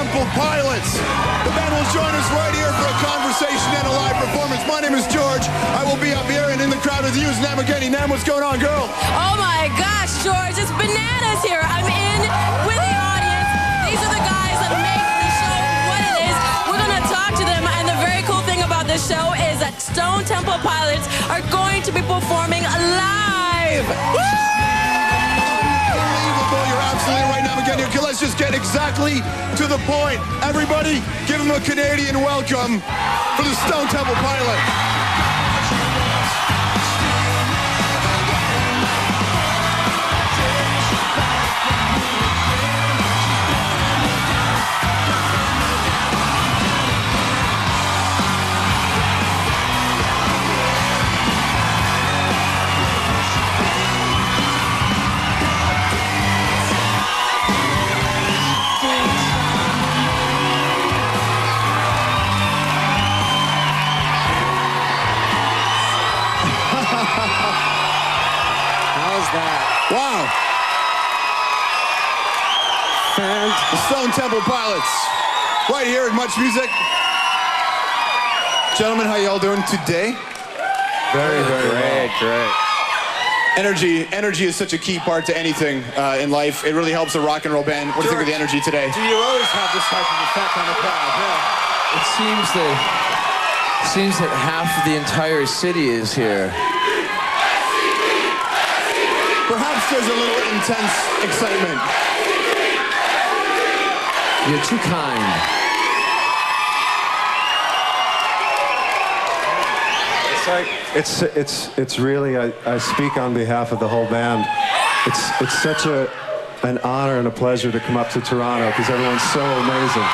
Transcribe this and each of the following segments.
Temple Pilots. The band will join us right here for a conversation and a live performance. My name is George. I will be up here and in the crowd with you is Nam again. Nam, what's going on, girl? Oh my gosh, George, it's bananas here. I'm in with the audience. These are the guys that make the show what it is. We're going to talk to them, and the very cool thing about this show is that Stone Temple Pilots are going to be performing live. Woo! You're absolutely right now, again. Okay, let's just get exactly to the point. Everybody, give them a Canadian welcome for the Stone Temple Pilots. Wow. And the Stone Temple Pilots, right here at Much Music. Gentlemen, how y'all doing today? Very Great. Energy is such a key part to anything in life. It really helps a rock and roll band. What do you think of the energy today? Do you always have this type of effect on the crowd? Yeah. It seems that half of the entire city is here. Perhaps there's a little intense excitement. You're too kind. It's really, I speak on behalf of the whole band. It's such an honor and a pleasure to come up to Toronto because everyone's so amazing.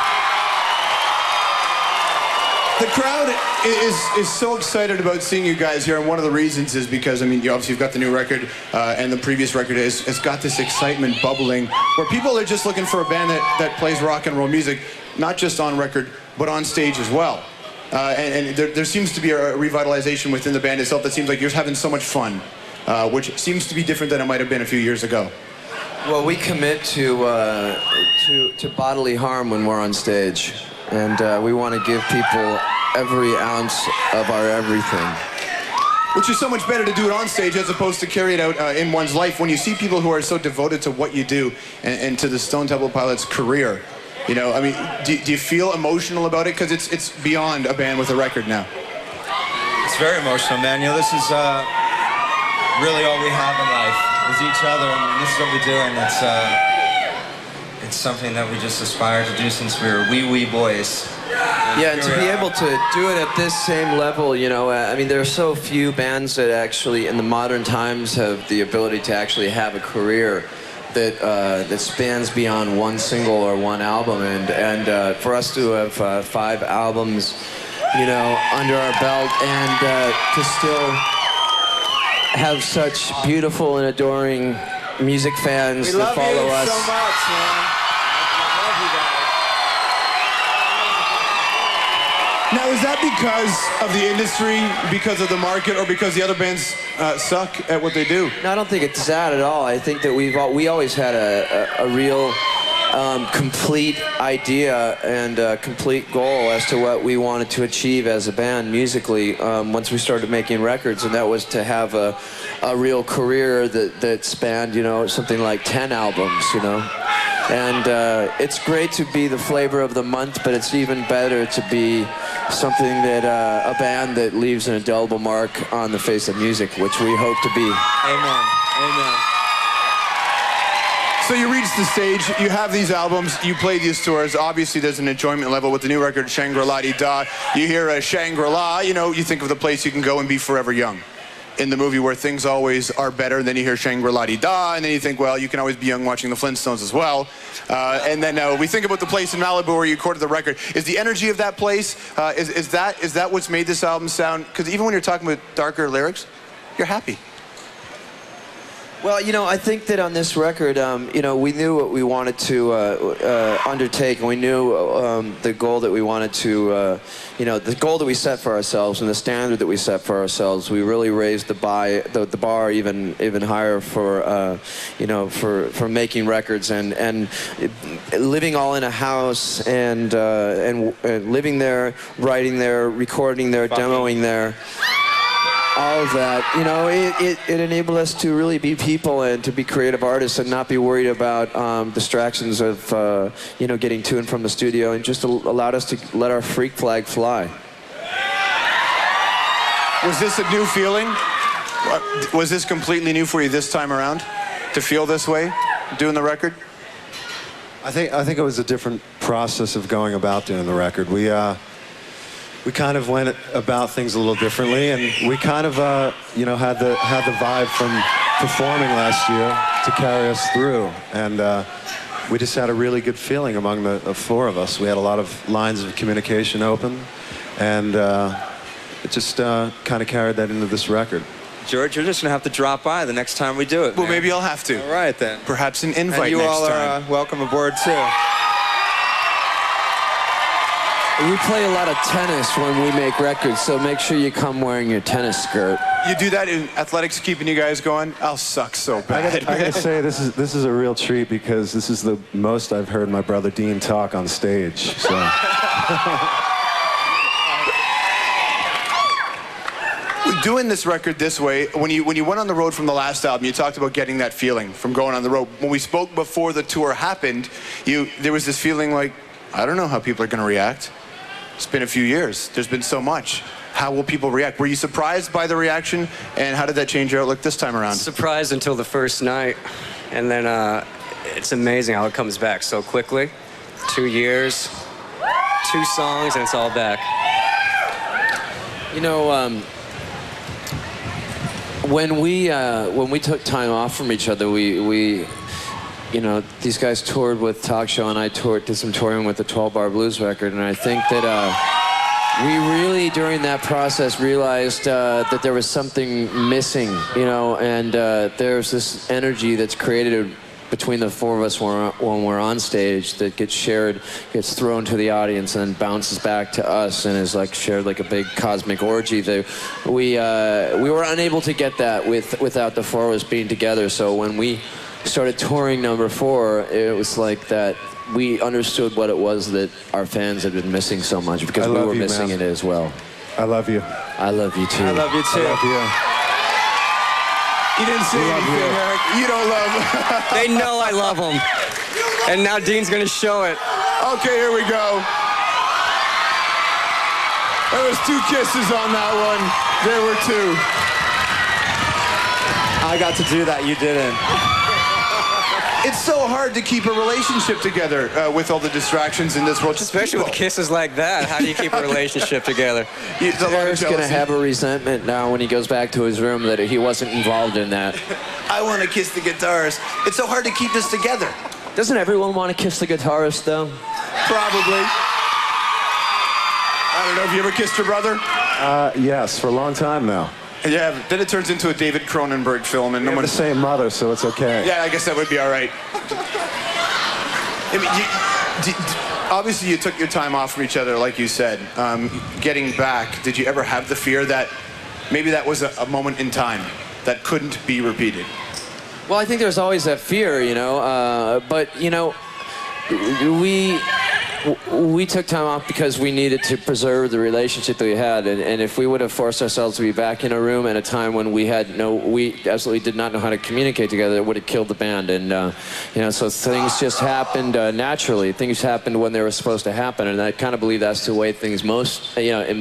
The crowd is so excited about seeing you guys here, and one of the reasons is because, I mean, you've got the new record, and the previous record has got this excitement bubbling, where people are just looking for a band that plays rock and roll music, not just on record, but on stage as well. And there seems to be a revitalization within the band itself that seems like you're having so much fun, which seems to be different than it might have been a few years ago. Well, we commit to bodily harm when we're on stage. And we want to give people every ounce of our everything. Which is so much better to do it on stage as opposed to carry it out in one's life. When you see people who are so devoted to what you do and to the Stone Temple Pilots' career, you know, I mean, do you feel emotional about it? Because it's beyond a band with a record now. It's very emotional, man. You know, this is really all we have in life is each other, and this is what we do, and it's something that we just aspire to do since we were wee boys. Yeah, and to be able to do it at this same level, you know, I mean, there are so few bands that actually, in the modern times, have the ability to actually have a career that spans beyond one single or one album. And for us to have 5 albums, you know, under our belt, and to still have such beautiful and adoring music fans that follow us. So much, man. Now, is that because of the industry, because of the market, or because the other bands suck at what they do? No, I don't think it's that at all. I think that we always had a real complete idea and a complete goal as to what we wanted to achieve as a band musically once we started making records, and that was to have a real career that spanned, you know, something like 10 albums, you know. And it's great to be the flavor of the month, but it's even better to be something that a band that leaves an indelible mark on the face of music, which we hope to be. Amen. Amen. So you reach the stage, you have these albums, you play these tours. Obviously, there's an enjoyment level with the new record, Shangri-La-Dee-Da. You hear Shangri-La, you know, you think of the place you can go and be forever young. In the movie where things always are better, and then you hear Shangri-La-Dee-Da, and then you think, well, you can always be young watching the Flintstones as well. And then we think about the place in Malibu where you recorded the record. Is the energy of that place, is that what's made this album sound, because even when you're talking about darker lyrics, you're happy. Well, you know, I think that on this record, you know, we knew what we wanted to undertake, and we knew the goal that we wanted to, you know, the goal that we set for ourselves and the standard that we set for ourselves. We really raised the bar even higher for, you know, for making records and living all in a house and living there, writing there, recording there, demoing there. All of that, you know, it enabled us to really be people and to be creative artists and not be worried about distractions of, you know, getting to and from the studio, and just allowed us to let our freak flag fly. Was this a new feeling? Was this completely new for you this time around, to feel this way, doing the record? I think it was a different process of going about doing the record. We kind of went about things a little differently, and we kind of, you know, had the vibe from performing last year to carry us through, and we just had a really good feeling among the four of us. We had a lot of lines of communication open, and it just kind of carried that into this record. George, you're just going to have to drop by the next time we do it, Well, man. maybe I'll have to. All right, then. Perhaps an invite and you next all time. are welcome aboard, too. We play a lot of tennis when we make records, so make sure you come wearing your tennis skirt. You do that in athletics, keeping you guys going? I'll suck so bad. I gotta say, this is a real treat, because this is the most I've heard my brother Dean talk on stage. So. Doing this record this way, when you went on the road from the last album, you talked about getting that feeling from going on the road. When we spoke before the tour happened, there was this feeling like, I don't know how people are going to react. It's been a few years. There's been so much. How will people react? Were you surprised by the reaction, and how did that change your outlook this time around? Surprised until the first night, and then it's amazing how it comes back so quickly. 2 years, 2 songs, and it's all back. You know, when we took time off from each other, we you know, these guys toured with Talk Show, and I did some touring with the 12 Bar Blues record, and I think that we really, during that process, realized that there was something missing, you know, and there's this energy that's created between the four of us when we're on stage that gets shared, gets thrown to the audience, and then bounces back to us and is like shared like a big cosmic orgy. We were unable to get that without the four of us being together, so when we started touring number 4, it was like that we understood what it was that our fans had been missing so much, because we were missing it as well. I love you. I love you too. I love you, too. I love you. You didn't say anything, Eric. You don't love. They know I love them. And now Dean's going to show it. Okay, here we go. There was 2 kisses on that one. There were 2. I got to do that. You didn't. It's so hard to keep a relationship together with all the distractions in this world. Especially with kisses like that. How do you keep a relationship together? It's a lot of Eric's going to jealousy. have a resentment now when he goes back to his room that he wasn't involved in that. I want to kiss the guitarist. It's so hard to keep this together. Doesn't everyone want to kiss the guitarist, though? Probably. I don't know. Have you ever kissed your brother? Yes, for a long time now. Yeah. Then it turns into a David Cronenberg film, and We no have one. the same mother, so it's okay. Yeah, I guess that would be all right. I mean, obviously, you took your time off from each other, like you said. Getting back, did you ever have the fear that maybe that was a moment in time that couldn't be repeated? Well, I think there's always that fear, you know, but, you know, we took time off because we needed to preserve the relationship that we had, and if we would have forced ourselves to be back in a room at a time when we absolutely did not know how to communicate together, it would have killed the band. And you know, so things just happened naturally. Things happened when they were supposed to happen, and I kind of believe that's the way things in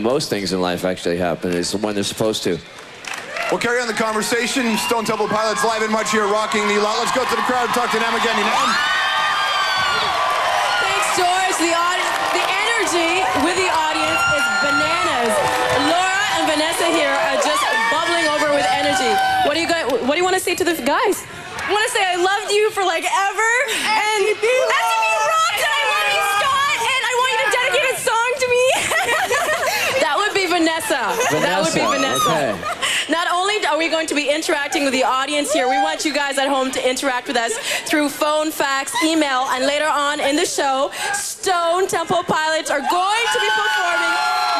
most things in life actually happen, is when they're supposed to. We'll carry on the conversation. Stone Temple Pilots live and much here, rocking the lot. Let's go to the crowd and talk to them again. George, the energy with the audience is bananas. Laura and Vanessa here are just bubbling over with energy. What do you want to say to the guys? I want to say I loved you for like ever. And SCP rocks, and I love you, Scott, and I want you to dedicate a song to me. That would be Vanessa. That would be Vanessa. Okay. Not only only are we going to be interacting with the audience here, we want you guys at home to interact with us through phone, fax, email, and later on in the show, Stone Temple Pilots are going to be performing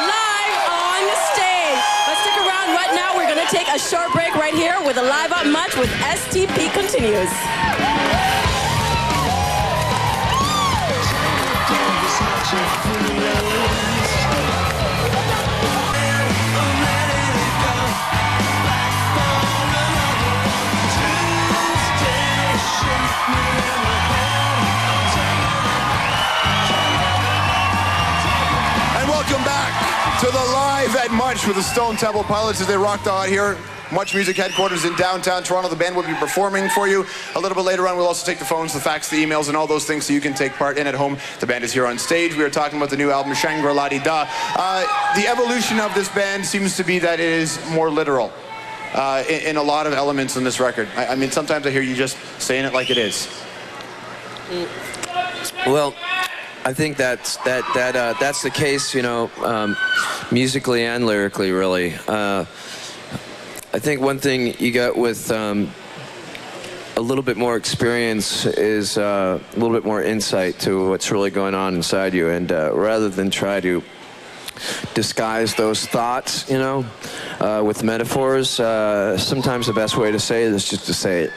live on stage. But stick around. Right now, we're going to take a short break right here with a Live Up Much with STP Continues. Welcome back to the Live at Much with the Stone Temple Pilots as they rocked out here. Much Music headquarters in downtown Toronto. The band will be performing for you. A little bit later on, we'll also take the phones, the fax, the emails, and all those things so you can take part in at home. The band is here on stage. We are talking about the new album, Shangri-La-Di-Da. The evolution of this band seems to be that it is more literal in a lot of elements in this record. I mean, sometimes I hear you just saying it like it is. Well, I think that's the case, you know, musically and lyrically, really. I think one thing you got with a little bit more experience is a little bit more insight to what's really going on inside you, and rather than try to disguise those thoughts, you know, with metaphors, sometimes the best way to say it is just to say it.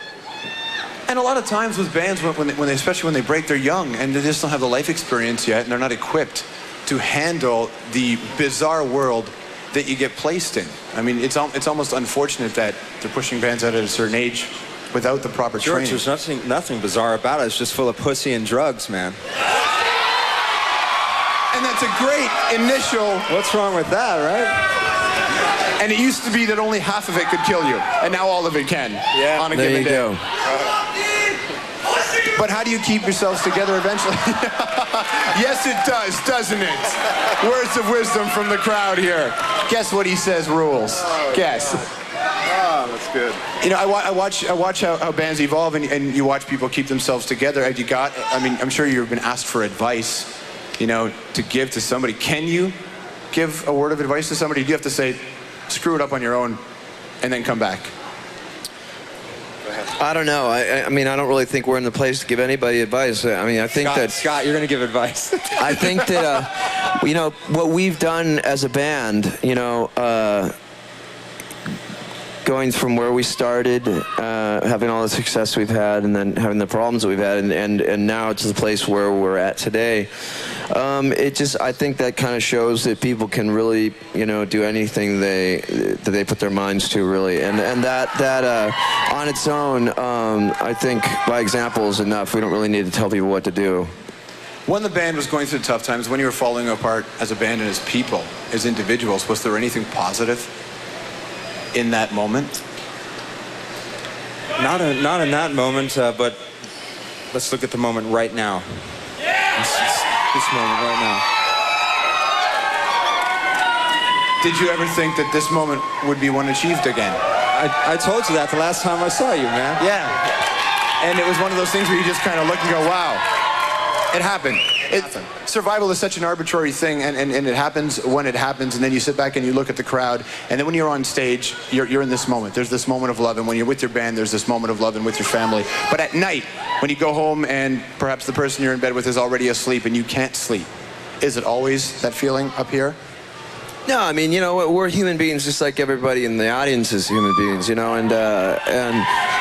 And a lot of times with bands, especially when they break, they're young and they just don't have the life experience yet, and they're not equipped to handle the bizarre world that you get placed in. I mean, it's almost unfortunate that they're pushing bands out at a certain age without the proper training. George, there's nothing bizarre about it. It's just full of pussy and drugs, man. And that's a great initial... What's wrong with that, right? And it used to be that only half of it could kill you, and now all of it can on a given day. There you go. But how do you keep yourselves together eventually? Yes, it does, doesn't it? Words of wisdom from the crowd here. Guess what he says rules. Guess. Oh, that's good. You know, I watch how bands evolve, and you watch people keep themselves together. Have you got, I mean, I'm sure you've been asked for advice, you know, to give to somebody. Can you give a word of advice to somebody? Do you have to say, screw it up on your own, and then come back? I don't know. I mean, I don't really think we're in the place to give anybody advice. I mean, I think Scott, you're going to give advice. I think that, you know, what we've done as a band, you know, going from where we started, having all the success we've had, and then having the problems that we've had, and now to the place where we're at today. I think that kind of shows that people can really, you know, do anything that they put their minds to, really, and that on its own, I think by example is enough. We don't really need to tell people what to do. When the band was going through tough times, when you were falling apart as a band and as people, as individuals, was there anything positive in that moment? Not in that moment, but let's look at the moment right now. This moment right now. Did you ever think that this moment would be one achieved again? I told you that the last time I saw you, man. Yeah. And it was one of those things where you just kind of look and go, wow, it happened. Survival is such an arbitrary thing, and it happens when it happens, and then you sit back and you look at the crowd, and then when you're on stage, you're in this moment. There's this moment of love, and when you're with your band, there's this moment of love and with your family. But at night, when you go home and perhaps the person you're in bed with is already asleep and you can't sleep, is it always that feeling up here? No, I mean, you know, we're human beings just like everybody in the audience is human beings, you know, and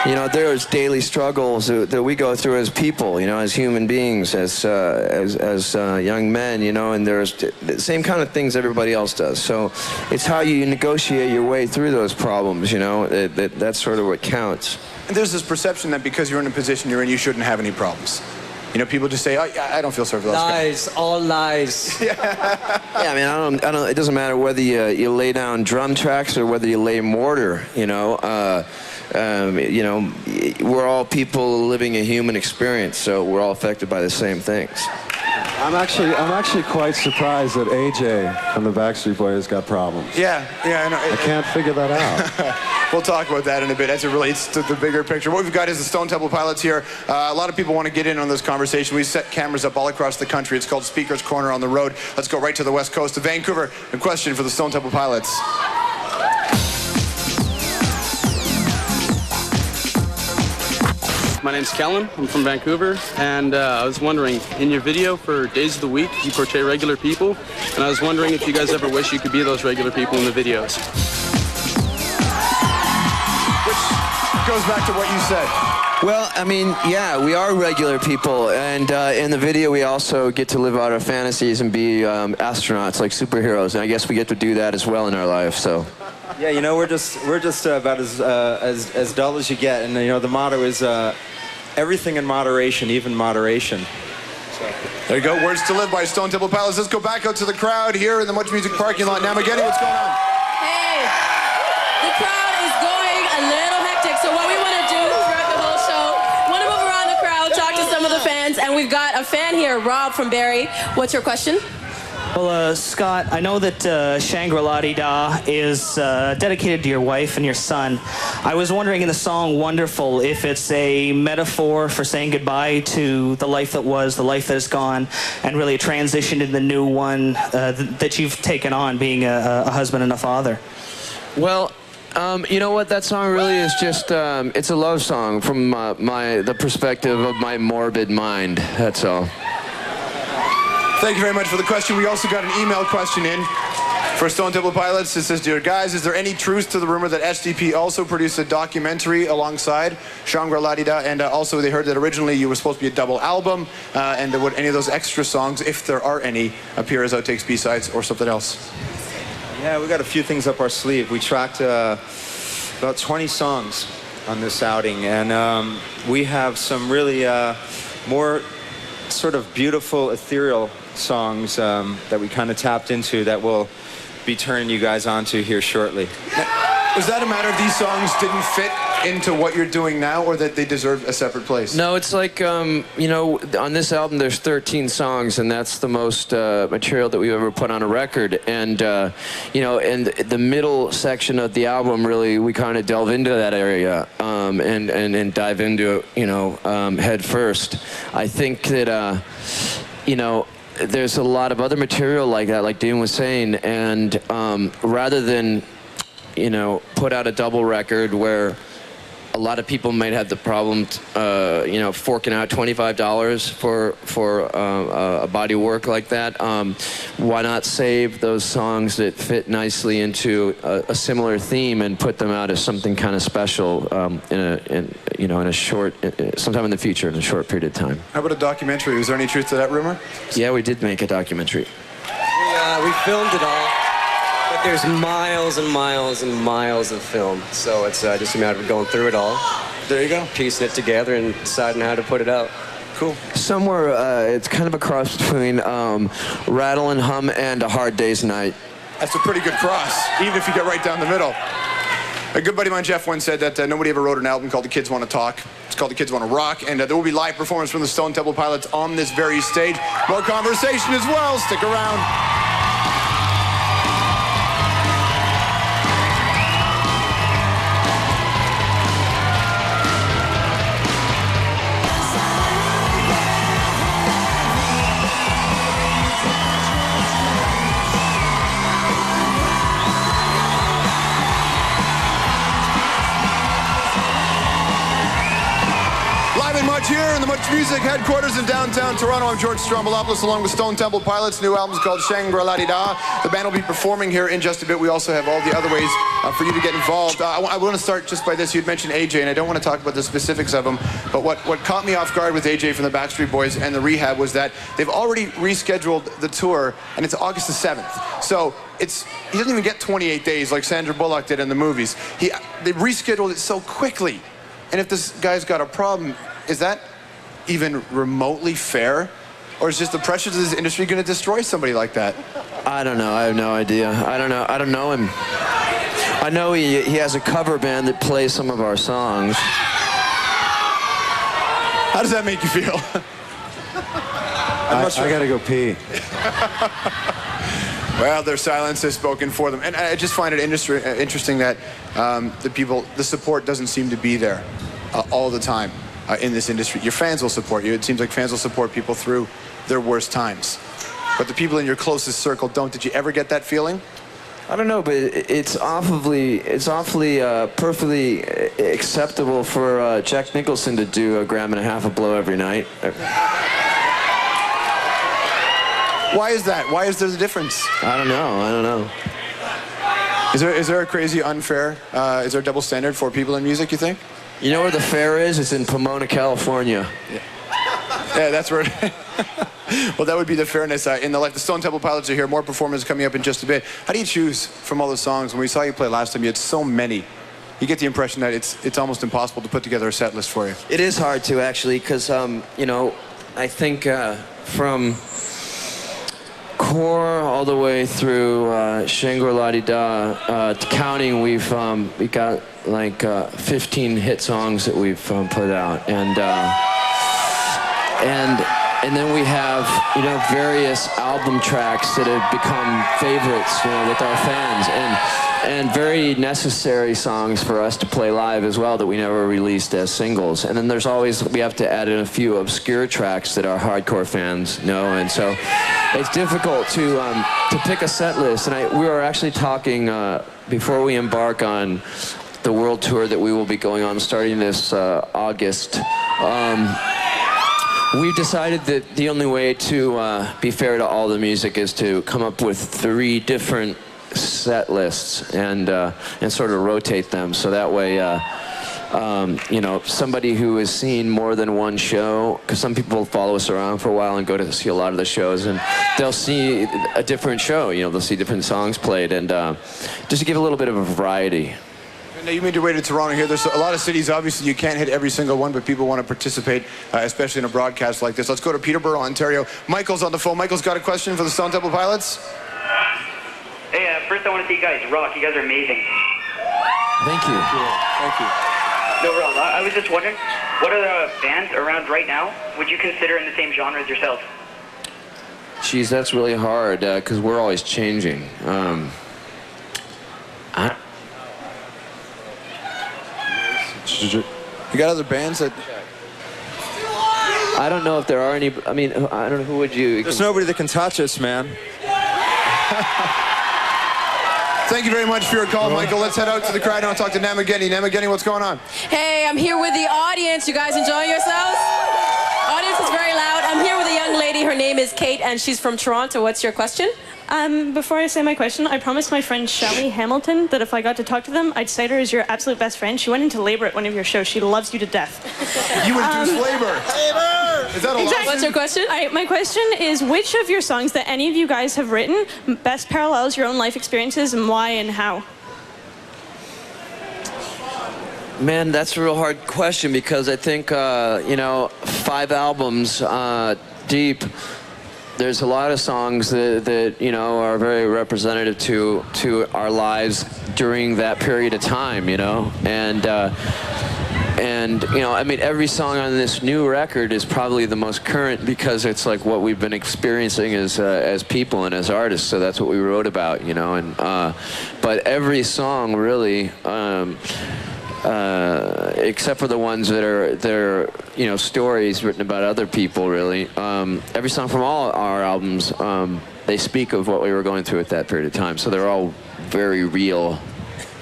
you know, there's daily struggles that we go through as people, you know, as human beings, as young men, you know, and there's the same kind of things everybody else does. So it's how you negotiate your way through those problems, you know, that's sort of what counts. And there's this perception that because you're in a position you're in, you shouldn't have any problems. You know, people just say, oh, I don't feel sorry for those guys. Lies, all lies. Yeah, I mean, I don't. It doesn't matter whether you lay down drum tracks or whether you lay mortar. You know, we're all people living a human experience, so we're all affected by the same things. I'm actually quite surprised that AJ from the Backstreet Boys got problems. Yeah, I know. I can't figure that out. We'll talk about that in a bit as it relates to the bigger picture. What we've got is the Stone Temple Pilots here. A lot of people want to get in on this conversation. We've set cameras up all across the country. It's called Speaker's Corner on the Road. Let's go right to the west coast of Vancouver. A question for the Stone Temple Pilots. My name's Kellen. I'm from Vancouver, and I was wondering, in your video for Days of the Week, you portray regular people, and I was wondering if you guys ever wish you could be those regular people in the videos. Which goes back to what you said. Well, I mean, yeah, we are regular people, and in the video we also get to live out our fantasies and be astronauts, like superheroes, and I guess we get to do that as well in our life. So. Yeah, you know, we're just about as dull as you get, and you know the motto is everything in moderation, even moderation. So. There you go. Words to live by Stone Temple Pilots. Let's go back out to the crowd here in the Much Music parking lot. Now, McGinny, what's going on? Hey, the crowd is going a little hectic, so what we want to do throughout the whole show, want to move around the crowd, talk to some of the fans, and we've got a fan here, Rob from Barrie. What's your question? Well, Scott, I know that Shangri-La-Dee-Da is dedicated to your wife and your son. I was wondering in the song Wonderful if it's a metaphor for saying goodbye to the life that was, the life that is gone, and really a transition to the new one that you've taken on, being a husband and a father. Well, you know what? That song really is just, it's a love song from the perspective of my morbid mind. That's all. Thank you very much for the question. We also got an email question in for Stone Temple Pilots. It says, "Dear guys, is there any truth to the rumor that SDP also produced a documentary alongside Shangri-La-Dee-Da? And also they heard that originally you were supposed to be a double album, and would any of those extra songs, if there are any, appear as outtakes, B-sides, or something else?" Yeah, we got a few things up our sleeve. We tracked about 20 songs on this outing, and we have some really more sort of beautiful, ethereal songs that we kind of tapped into that we'll be turning you guys onto here shortly. Now, is that a matter of these songs didn't fit into what you're doing now, or that they deserve a separate place? No, it's like, you know, on this album there's 13 songs, and that's the most material that we've ever put on a record. And, you know, and the middle section of the album, really, we kind of delve into that area and dive into it, you know, head first. I think that, you know, there's a lot of other material like that, like Dean was saying, and rather than, you know, put out a double record where a lot of people might have the problem, you know, forking out $25 for a body of work like that. Why not save those songs that fit nicely into a similar theme and put them out as something kind of special you know, in a short, sometime in the future, in a short period of time. How about a documentary? Was there any truth to that rumor? Yeah, we did make a documentary. We filmed it all. But there's miles and miles and miles of film, so it's just a matter of going through it all. There you go. Piecing it together and deciding how to put it out. Cool. Somewhere, it's kind of a cross between Rattle and Hum and A Hard Day's Night. That's a pretty good cross, even if you get right down the middle. A good buddy of mine, Jeff, once said that nobody ever wrote an album called The Kids Want to Talk. It's called The Kids Want to Rock, and there will be live performance from the Stone Temple Pilots on this very stage. More conversation as well. Stick around. Here in the Much Music headquarters in downtown Toronto, I'm George Stroumboulopoulos along with Stone Temple Pilots. New album's called Shangri-La-Dee-Da. The band will be performing here in just a bit. We also have all the other ways for you to get involved. I want to start just by this. You'd mentioned AJ, and I don't want to talk about the specifics of them, but what caught me off guard with AJ from the Backstreet Boys and the Rehab was that they've already rescheduled the tour, and it's August the 7th. So he doesn't even get 28 days like Sandra Bullock did in the movies. They rescheduled it so quickly. And if this guy's got a problem, is that even remotely fair? Or is just the pressures of this industry going to destroy somebody like that? I don't know. I have no idea. I don't know. I don't know him. I know he has a cover band that plays some of our songs. How does that make you feel? I gotta go pee. Well, their silence has spoken for them. And I just find it interesting that the support doesn't seem to be there all the time in this industry. Your fans will support you. It seems like fans will support people through their worst times. But the people in your closest circle don't. Did you ever get that feeling? I don't know, but it's awfully perfectly acceptable for Jack Nicholson to do 1.5 grams of blow every night. Why is that? Why is there a difference? I don't know. Is there a crazy unfair? Is there a double standard for people in music, you think? You know where the fair is? It's in Pomona, California. Yeah, that's where. Well, that would be the fairness in the life. The Stone Temple Pilots are here. More performances coming up in just a bit. How do you choose from all the songs? When we saw you play last time, you had so many. You get the impression that it's almost impossible to put together a set list for you. It is hard to, actually, because you know, I think from Core all the way through Shangri-La-Di-Da, counting, we got like 15 hit songs that we've put out, and then we have, you know, various album tracks that have become favorites, you know, with our fans, and very necessary songs for us to play live as well that we never released as singles. And then there's always, we have to add in a few obscure tracks that our hardcore fans know, and so it's difficult to pick a set list. And we were actually talking before we embark on the world tour that we will be going on starting this August. We've decided that the only way to be fair to all the music is to come up with 3 different set lists and sort of rotate them, so that way you know, somebody who has seen more than one show, because some people follow us around for a while and go to see a lot of the shows, and they'll see a different show, you know, they'll see different songs played, and just to give a little bit of a variety. Now, you made your way to Toronto here. There's a lot of cities, obviously, you can't hit every single one, but people want to participate, especially in a broadcast like this. Let's go to Peterborough, Ontario. Michael's on the phone. Michael's got a question for the Stone Temple Pilots. Hey, first I want to see you guys rock. You guys are amazing. Thank you. Thank you. No, Rob, I was just wondering, what are the bands around right now would you consider in the same genre as yourself? Geez, that's really hard, because we're always changing. You got other bands that... I don't know if there are any. I mean, I don't know, who would you... There's nobody that can touch us, man. Thank you very much for your call, Michael. Let's head out to the crowd now and talk to Namageddon. Namageddon, what's going on? Hey, I'm here with the audience. You guys enjoying yourselves? Audience is very loud. I'm here with a young lady. Her name is Kate, and she's from Toronto. What's your question? Before I say my question, I promised my friend Shelley Hamilton that if I got to talk to them, I'd cite her as your absolute best friend. She went into labor at one of your shows. She loves you to death. You induced labor. Is that a Exactly. What's your question? My question is, which of your songs that any of you guys have written best parallels your own life experiences, and why and how? Man, that's a real hard question, because I think, you know, 5 albums deep, there's a lot of songs that you know, are very representative to our lives during that period of time, you know, and you know, I mean, every song on this new record is probably the most current, because it's like what we've been experiencing as people and as artists, so that's what we wrote about, you know, and but every song really, except for the ones that are you know, stories written about other people, really. Every song from all our albums, they speak of what we were going through at that period of time, so they're all very real.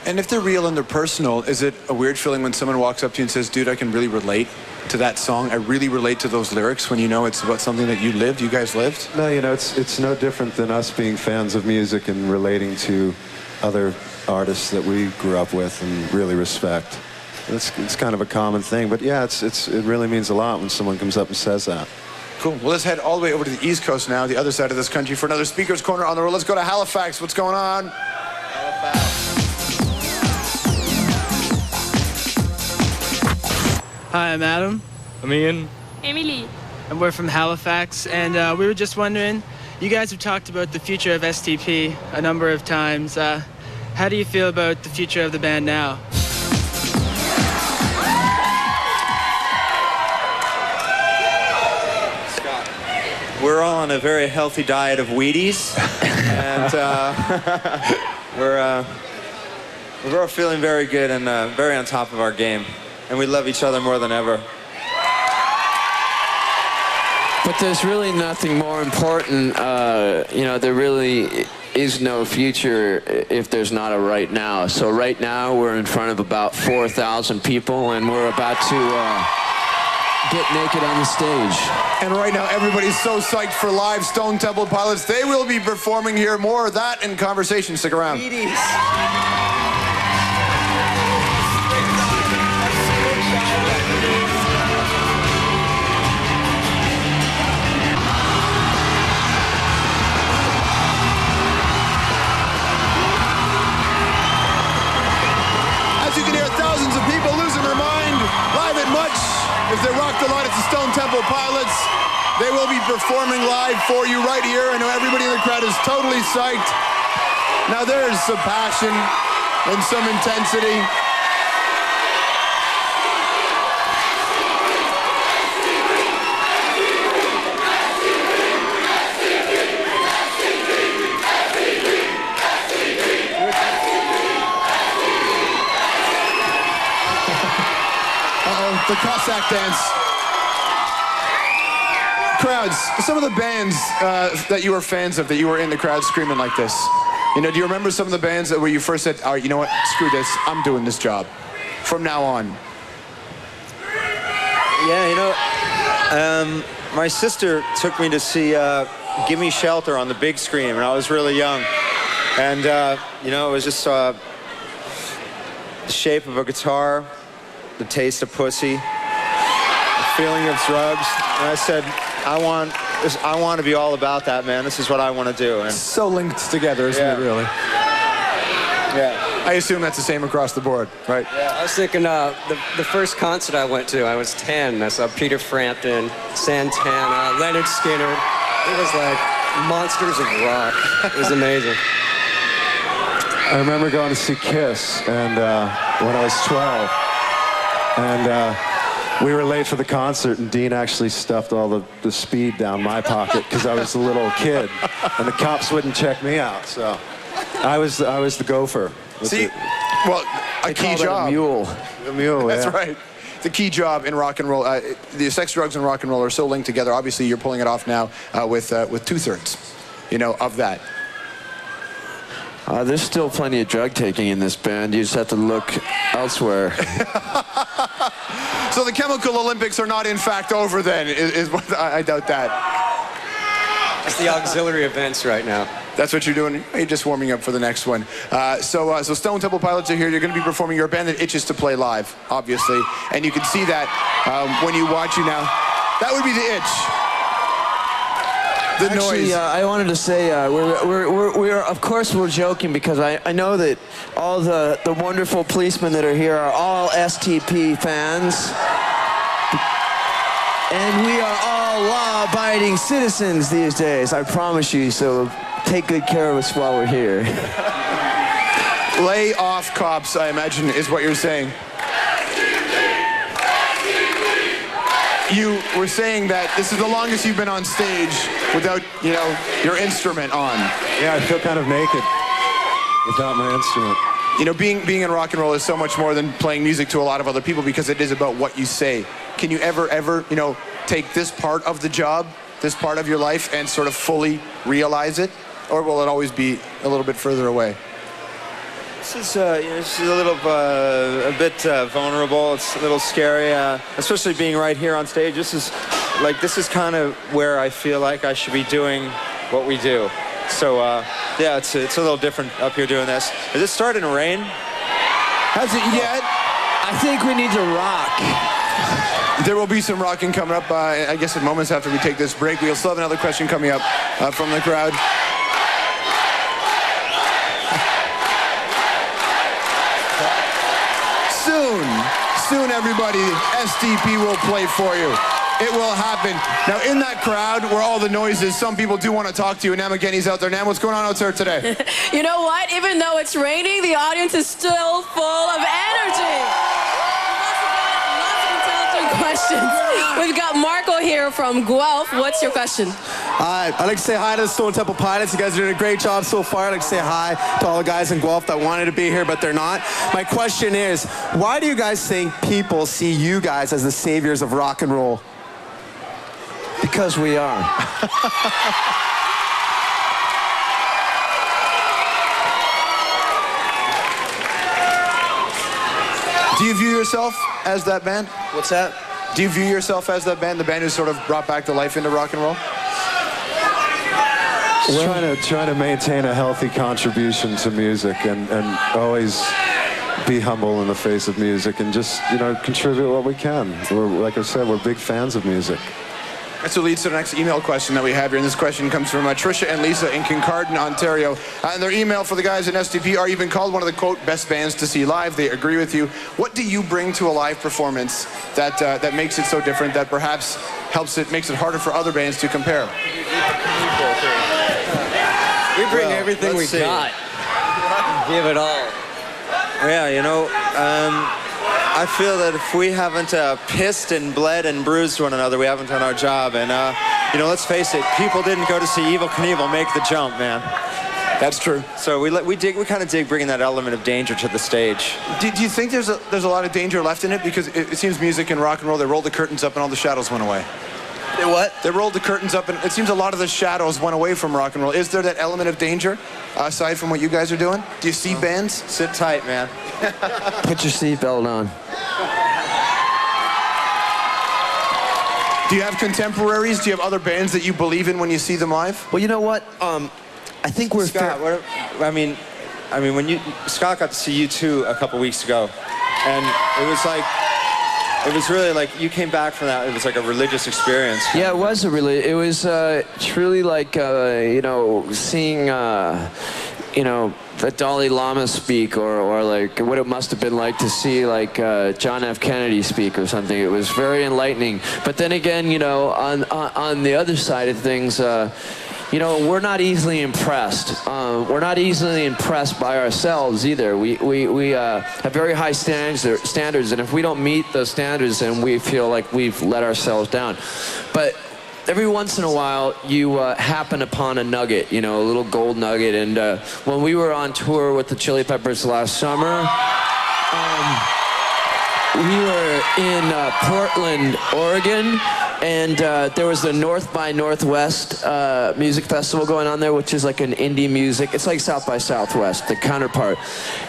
And if they're real and they're personal, is it a weird feeling when someone walks up to you and says, dude, I can really relate to that song? I really relate to those lyrics, when you know it's about something that you lived, you guys lived? No, you know, it's no different than us being fans of music and relating to other artists that we grew up with and really respect. It's kind of a common thing, but yeah, it really means a lot when someone comes up and says that. Cool. Well, let's head all the way over to the East Coast now, the other side of this country, for another Speaker's Corner on the road. Let's go to Halifax. What's going on? Hi, I'm Adam. I'm Ian. Emily. And we're from Halifax, and we were just wondering, you guys have talked about the future of STP a number of times. How do you feel about the future of the band now? We're all on a very healthy diet of Wheaties, and we're all feeling very good and very on top of our game, and we love each other more than ever. But there's really nothing more important. There really is no future if there's not a right now. So right now we're in front of about 4,000 people, and we're about to get naked on the stage. And right now everybody's so psyched for live Stone Temple Pilots. They will be performing here. More of that in conversation. Stick around. Thousands of people losing their mind live at Much as they rock the light at the Stone Temple Pilots. They will be performing live for you right here. I know everybody in the crowd is totally psyched. Now there's some passion and some intensity. The Cossack dance. Crowds, some of the bands that you were fans of, that you were in the crowd screaming like this. Do you remember some of the bands where you first said, all right, you know what, screw this, I'm doing this job from now on? Yeah, my sister took me to see Give Me Shelter on the big screen when I was really young. And, it was just the shape of a guitar, the taste of pussy, the feeling of drugs. And I said, I want to be all about that, man. This is what I want to do. And so linked together, isn't it, really? Yeah. I assume that's the same across the board, right? Yeah, I was thinking the first concert I went to, I was 10. I saw Peter Frampton, Santana, Leonard Skinner. It was like monsters of rock. It was amazing. I remember going to see Kiss, and when I was 12. And we were late for the concert, and Dean actually stuffed all the speed down my pocket because I was a little kid, and the cops wouldn't check me out. So I was the gopher. See, well, a key job. A mule. A mule. That's yeah. right. The key job in rock and roll. The sex, drugs, and rock and roll are so linked together. Obviously, you're pulling it off now with 2/3, of that. There's still plenty of drug taking in this band. You just have to look elsewhere. So the Chemical Olympics are not in fact over then, is what I doubt that. It's the auxiliary events right now. That's what you're doing? You're just warming up for the next one. So Stone Temple Pilots are here. You're going to be performing. You're a band that itches to play live, obviously. And you can see that when you watch you now. That would be the itch. The noise. I wanted to say we're of course we're joking because I know that all the wonderful policemen that are here are all STP fans, and we are all law-abiding citizens these days. I promise you. So take good care of us while we're here. Lay off cops, I imagine, is what you're saying. You were saying that this is the longest you've been on stage without, your instrument on. Yeah, I feel kind of naked without my instrument. Being in rock and roll is so much more than playing music to a lot of other people because it is about what you say. Can you ever, take this part of the job, this part of your life, and sort of fully realize it? Or will it always be a little bit further away? This is a bit vulnerable. It's a little scary, especially being right here on stage. This is kind of where I feel like I should be doing what we do. So yeah, it's a little different up here doing this. Is it starting to rain? Has it yet? I think we need to rock. There will be some rocking coming up, I guess, in moments after we take this break. We'll still have another question coming up from the crowd. Soon, everybody, STP will play for you. It will happen. Now, in that crowd where all the noise is, some people do want to talk to you. Nam Againi's out there. Nam, what's going on out there today? You know what? Even though it's raining, the audience is still full of energy. Lots of intelligent questions. We've got Marco here from Guelph. What's your question? Hi, I'd like to say hi to the Stone Temple Pilots. You guys are doing a great job so far. I'd like to say hi to all the guys in Guelph that wanted to be here, but they're not. My question is, why do you guys think people see you guys as the saviors of rock and roll? Because we are. Do you view yourself as that band? What's that? Do you view yourself as that band, the band who sort of brought back the life into rock and roll? Trying to maintain a healthy contribution to music and always be humble in the face of music and just, contribute what we can. Like I said, we're big fans of music. That's what leads to the next email question that we have here. And this question comes from Tricia and Lisa in Kincardine, Ontario. And their email for the guys in STP are even called one of the, quote, best bands to see live. They agree with you. What do you bring to a live performance that makes it so different, that perhaps makes it harder for other bands to compare? We bring everything we got. Give it all. Yeah, I feel that if we haven't pissed and bled and bruised one another, we haven't done our job. And, let's face it, people didn't go to see Evel Knievel make the jump, man. That's true. So we kind of dig bringing that element of danger to the stage. Do you think there's a lot of danger left in it? Because it seems music and rock and roll, they rolled the curtains up and all the shadows went away. They what? They rolled the curtains up and it seems a lot of the shadows went away from rock and roll. Is there that element of danger aside from what you guys are doing? Do you see bands? Sit tight, man. Put your seatbelt on. Do you have contemporaries? Do you have other bands that you believe in when you see them live? Well, you know what? I think we're... Scott, when Scott got to see U2 a couple weeks ago, and it was really like you came back from that. It was like a religious experience. Yeah, it was it was truly like seeing the Dalai Lama speak, or like what it must have been like to see like John F. Kennedy speak or something. It was very enlightening. But then again, on the other side of things, we're not easily impressed. We're not easily impressed by ourselves either. We have very high standards, and if we don't meet those standards, then we feel like we've let ourselves down. But every once in a while, you happen upon a nugget, a little gold nugget. And when we were on tour with the Chili Peppers last summer, we were in Portland, Oregon, and there was the North by Northwest music festival going on there, which is like an indie music. It's like South by Southwest, the counterpart.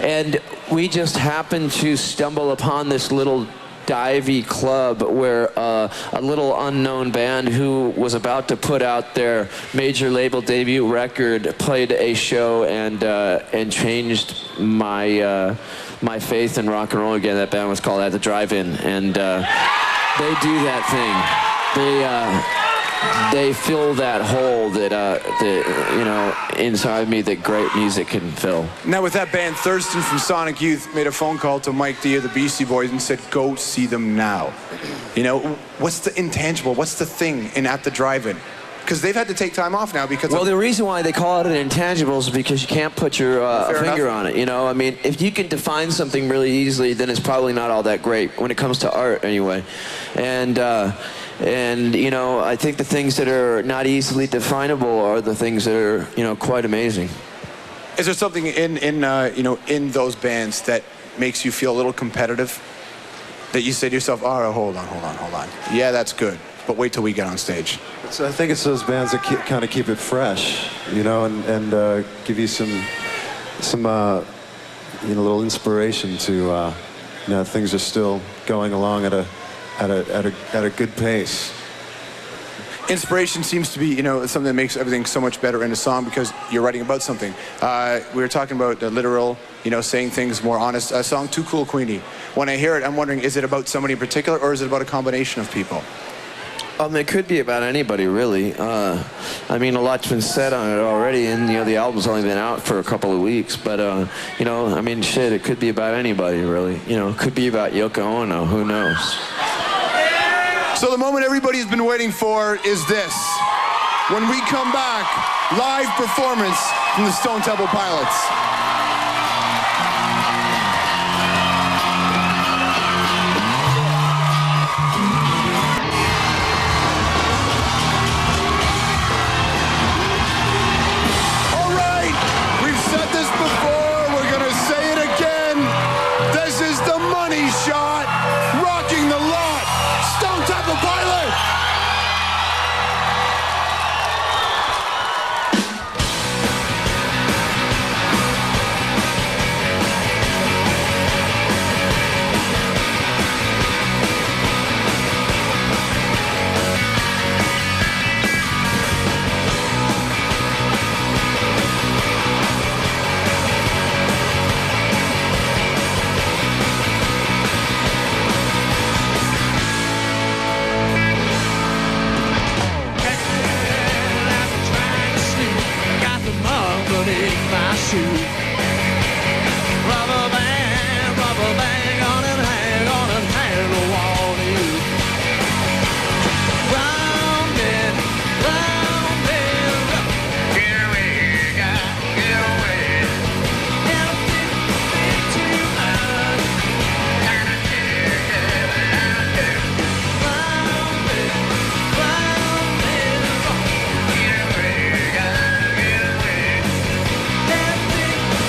And we just happened to stumble upon this little divey club where a little unknown band who was about to put out their major label debut record played a show and changed my my faith in rock and roll again. That band was called At the Drive-In, and they do that thing. They fill that hole that inside me that great music can fill. Now with that band, Thurston from Sonic Youth made a phone call to Mike D of the Beastie Boys and said, go see them now. What's the intangible? What's the thing in At the Drive-In? Because they've had to take time off now because the reason why they call it an intangible is because you can't put your finger on it. I mean, if you can define something really easily, then it's probably not all that great when it comes to art anyway. And I think the things that are not easily definable are the things that are quite amazing. Is there something in those bands that makes you feel a little competitive? That you say to yourself, oh, hold on. Yeah, that's good. But wait till we get on stage. I think it's those bands that kind of keep it fresh, and give you some little inspiration to, things are still going along at a good pace. Inspiration seems to be, something that makes everything so much better in a song because you're writing about something. We were talking about the literal, saying things more honest. A song, Too Cool Queenie. When I hear it, I'm wondering, is it about somebody in particular or is it about a combination of people? It could be about anybody, really. I mean, a lot's been said on it already, and the album's only been out for a couple of weeks. But shit, it could be about anybody, really. It could be about Yoko Ono. Who knows? So the moment everybody's been waiting for is this. When we come back, live performance from the Stone Temple Pilots. shoe. Rubber band on and hang on and hang on you. Round and get away, get away. And a bit too much. And I can't. Round and get away, get away. And a bit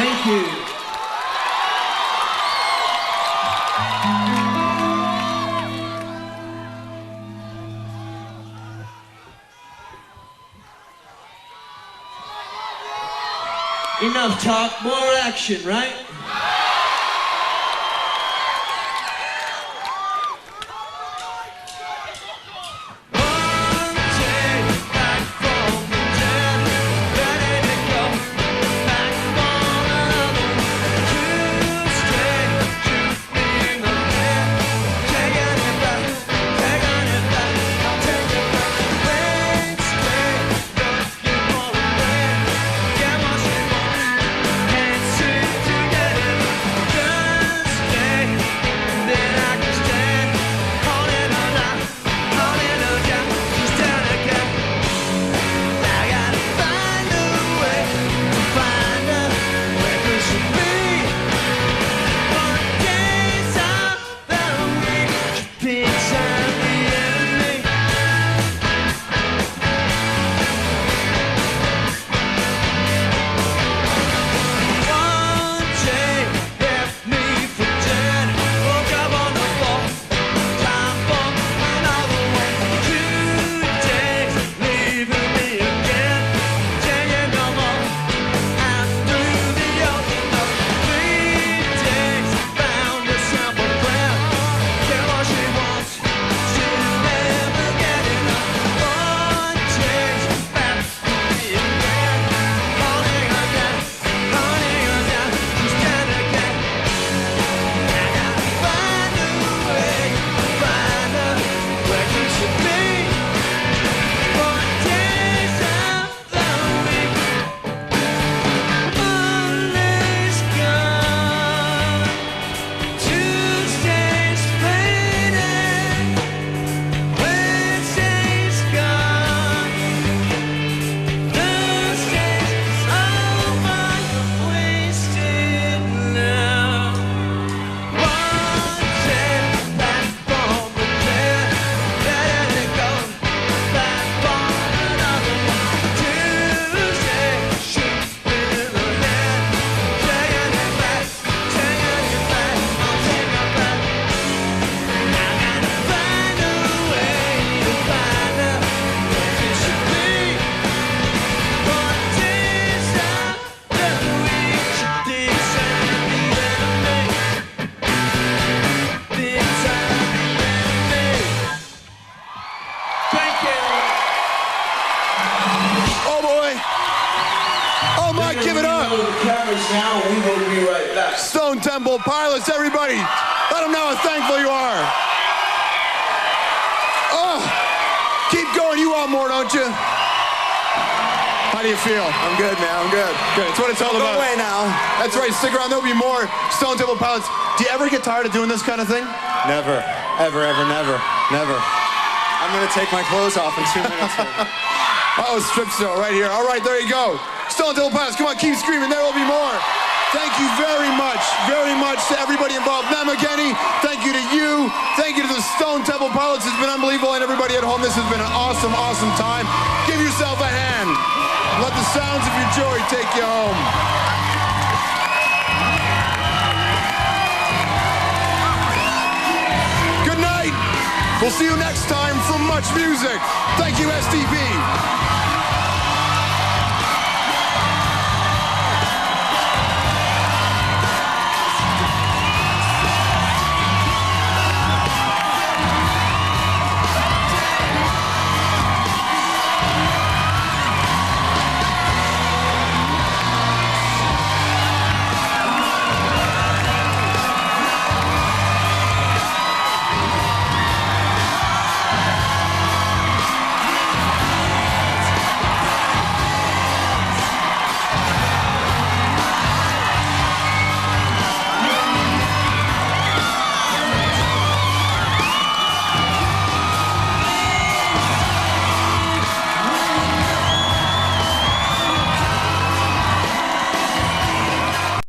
Thank you. Enough talk, more action, right? Now we will be right back. Stone Temple Pilots, everybody, let them know how thankful you are. Oh, keep going. You want more, don't you? How do you feel? I'm good, man. I'm good. Good. That's what it's all about. Go away now. That's right. Stick around. There'll be more Stone Temple Pilots. Do you ever get tired of doing this kind of thing? Never. Ever, ever, never. Never. I'm going to take my clothes off in 2 minutes. Oh, strip show right here. All right, there you go. Stone Temple Pilots, come on, keep screaming. There will be more. Thank you very much to everybody involved. Namageni, thank you to you. Thank you to the Stone Temple Pilots. It's been unbelievable. And everybody at home, this has been an awesome, awesome time. Give yourself a hand. Let the sounds of your joy take you home. Good night. We'll see you next time for much music. Thank you, STP.